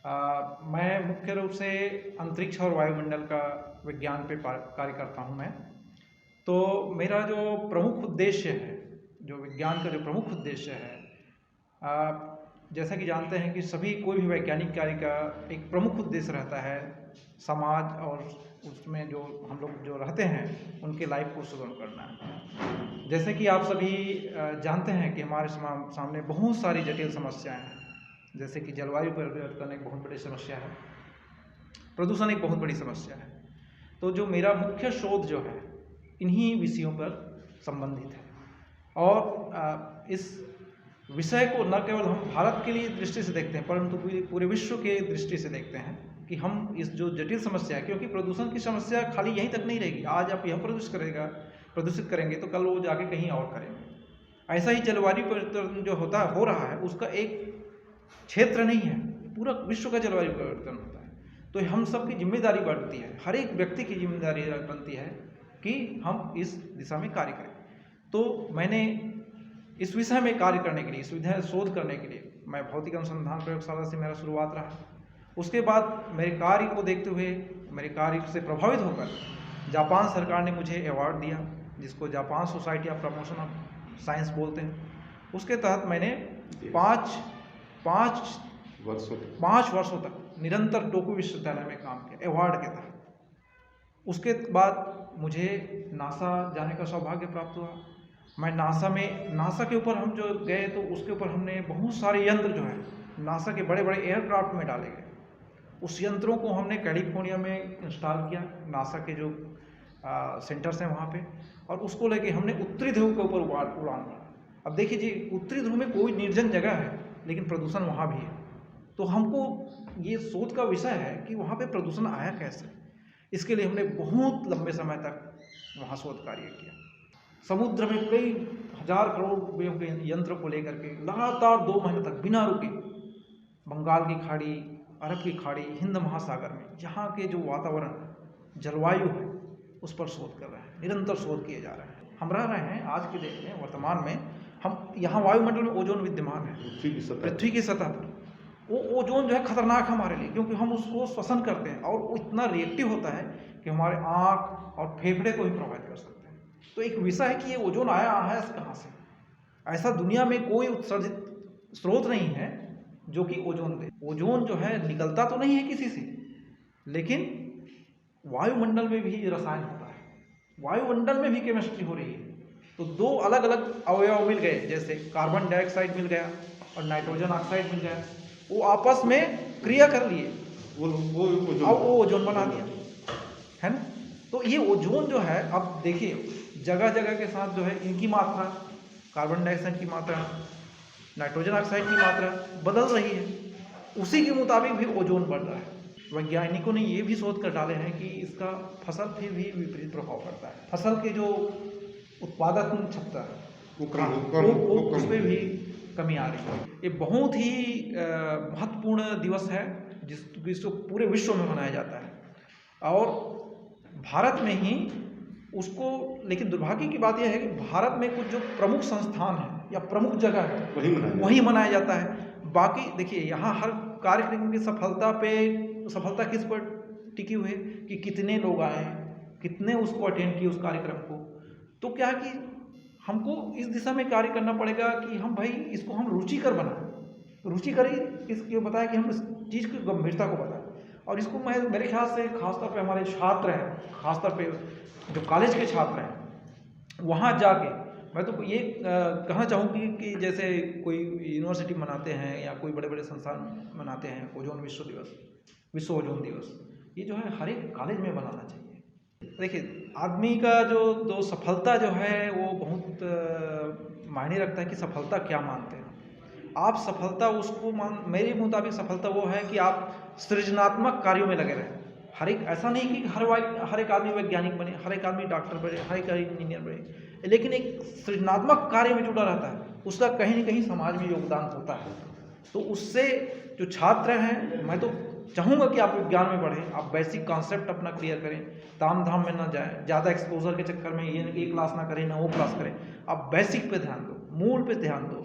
मैं मुख्य रूप से अंतरिक्ष और वायुमंडल का विज्ञान पे कार्य करता हूँ मैं। तो मेरा जो प्रमुख उद्देश्य है, जो विज्ञान का जो प्रमुख उद्देश्य है, जैसा कि जानते हैं कि सभी कोई भी वैज्ञानिक कार्य का एक प्रमुख उद्देश्य रहता है समाज और उसमें जो हम लोग जो रहते हैं उनके लाइफ को सुगम करना। जैसे कि आप सभी जानते हैं कि हमारे सामने बहुत सारी जटिल समस्याएं हैं, जैसे कि जलवायु परिवर्तन एक बहुत बड़ी समस्या है, प्रदूषण एक बहुत बड़ी समस्या है। तो जो मेरा मुख्य शोध जो है इन्हीं विषयों पर संबंधित है और इस विषय को न केवल हम भारत के लिए दृष्टि से देखते हैं परंतु पूरे विश्व के दृष्टि से देखते हैं कि हम इस जो जटिल समस्या है, क्योंकि प्रदूषण की समस्या खाली यहीं तक नहीं रहेगी। आज आप यह प्रदूषित करेंगे तो कल वो जाके कहीं और करेंगे। ऐसा ही जलवायु परिवर्तन जो हो रहा है उसका एक क्षेत्र नहीं है, पूरा विश्व का जलवायु परिवर्तन होता है। तो हम सब की जिम्मेदारी बढ़ती है, हर एक व्यक्ति की जिम्मेदारी बनती है कि हम इस दिशा में कार्य करें। तो मैंने इस विषय में कार्य करने के लिए, इस विषय शोध करने के लिए मैं भौतिक अनुसंधान प्रयोगशाला से मेरा शुरुआत रहा। उसके बाद मेरे कार्य को देखते हुए, मेरे कार्य से प्रभावित होकर जापान सरकार ने मुझे अवार्ड दिया, जिसको Japan society of promotion of science बोलते हैं। उसके तहत मैंने पाँच वर्षों तक निरंतर टोक्यो विश्वविद्यालय में काम किया अवार्ड के तहत। उसके बाद मुझे नासा जाने का सौभाग्य प्राप्त हुआ। मैं नासा के ऊपर हम जो गए तो उसके ऊपर हमने बहुत सारे यंत्र जो है नासा के बड़े बड़े एयरक्राफ्ट में डाले गए। उस यंत्रों को हमने कैलिफोर्निया में इंस्टॉल किया, नासा के जो सेंटर्स हैं वहाँ पे, और उसको लेके हमने उत्तरी ध्रुव के ऊपर उड़ान भरा। अब देखिए जी, उत्तरी ध्रुव में कोई निर्जन जगह है लेकिन प्रदूषण वहाँ भी है। तो हमको ये शोध का विषय है कि वहाँ पे प्रदूषण आया कैसे। इसके लिए हमने बहुत लंबे समय तक वहाँ शोध कार्य किया। समुद्र में कई हजार करोड़ रुपयों के यंत्र को लेकर के लगातार 2 महीने तक बिना रुके बंगाल की खाड़ी, अरब की खाड़ी, हिंद महासागर में यहाँ के जो वातावरण जलवायु है उस पर शोध कर रहे हैं, निरंतर शोध किए जा रहे हैं। हम रह रहे हैं आज के देश में, वर्तमान में हम यहाँ वायुमंडल में ओजोन विद्यमान है पृथ्वी की सतह पर। वो ओजोन जो है खतरनाक हमारे लिए, क्योंकि हम उसको श्वसन करते हैं और वो इतना रिएक्टिव होता है कि हमारे आँख और फेफड़े को ही प्रभावित कर सकते हैं। तो एक विषय है कि ये ओजोन आया है कहाँ से। ऐसा दुनिया में कोई उत्सर्जित स्रोत नहीं है जो कि ओजोन दे। ओजोन जो है निकलता तो नहीं है किसी से, लेकिन वायुमंडल में भी रसायन होता है, वायुमंडल में भी केमिस्ट्री हो रही है। तो 2 अलग अलग अवयव मिल गए, जैसे कार्बन डाइऑक्साइड मिल गया और नाइट्रोजन ऑक्साइड मिल गया, वो आपस में क्रिया कर लिए, वो ओजोन बना दिया, है ना। तो ये ओजोन जो है, अब देखिए जगह जगह के साथ जो है इनकी मात्रा, कार्बन डाइऑक्साइड की मात्रा, नाइट्रोजन ऑक्साइड की मात्रा बदल रही है, उसी के मुताबिक भी ओजोन बढ़ रहा है। वैज्ञानिकों ने ये भी शोध कर डाले हैं कि इसका फसल पे भी विपरीत प्रभाव पड़ता है। फसल के जो उत्पादन क्षमता है वो उस पर भी कमी आ रही है। ये बहुत ही महत्वपूर्ण दिवस है जिसको पूरे विश्व में मनाया जाता है और भारत में ही उसको। लेकिन दुर्भाग्य की बात यह है कि भारत में कुछ जो प्रमुख संस्थान है या प्रमुख जगह है वही मनाया जाता है। बाकी देखिए, यहाँ हर कार्यक्रम की सफलता किस पर टिकी हुई है कि कितने लोग आए, कितने उसको अटेंड किए उस कार्यक्रम को। तो क्या है कि हमको इस दिशा में कार्य करना पड़ेगा कि हम भाई इसको हम रुचिकर बनाएं। रुचिकर ही इसको बताएं कि हम इस चीज़ की गंभीरता को बताएं। और इसको मेरे ख्याल से खासतौर पे हमारे छात्र हैं, खासतौर पे जो कॉलेज के छात्र हैं, वहाँ जाके मैं तो ये कहना चाहूँगी कि जैसे कोई यूनिवर्सिटी मनाते हैं या कोई बड़े बड़े संस्थान मनाते हैं ओजोन विश्व ओजोन दिवस, ये जो है हर एक कॉलेज में मनाना चाहिए। देखिए, आदमी का जो सफलता जो है वो बहुत मायने रखता है कि सफलता क्या मानते हैं आप। सफलता उसको मेरे मुताबिक सफलता वो है कि आप सृजनात्मक कार्यों में लगे रहें। हर एक ऐसा नहीं कि हर एक आदमी वैज्ञानिक बने, हर एक आदमी डॉक्टर बने, हर एक इंजीनियर बने, लेकिन एक सृजनात्मक कार्य में जुड़ा रहता है, उसका कहीं न कहीं समाज में योगदान होता है। तो उससे जो छात्र हैं, मैं तो चाहूँगा कि आप विज्ञान में पढ़ें, आप बेसिक कॉन्सेप्ट अपना क्लियर करें, ताम झाम में ना जाएं, ज़्यादा एक्सपोजर के चक्कर में ये क्लास ना करें ना वो क्लास करें। आप बेसिक पे ध्यान दो, मूल पे ध्यान दो,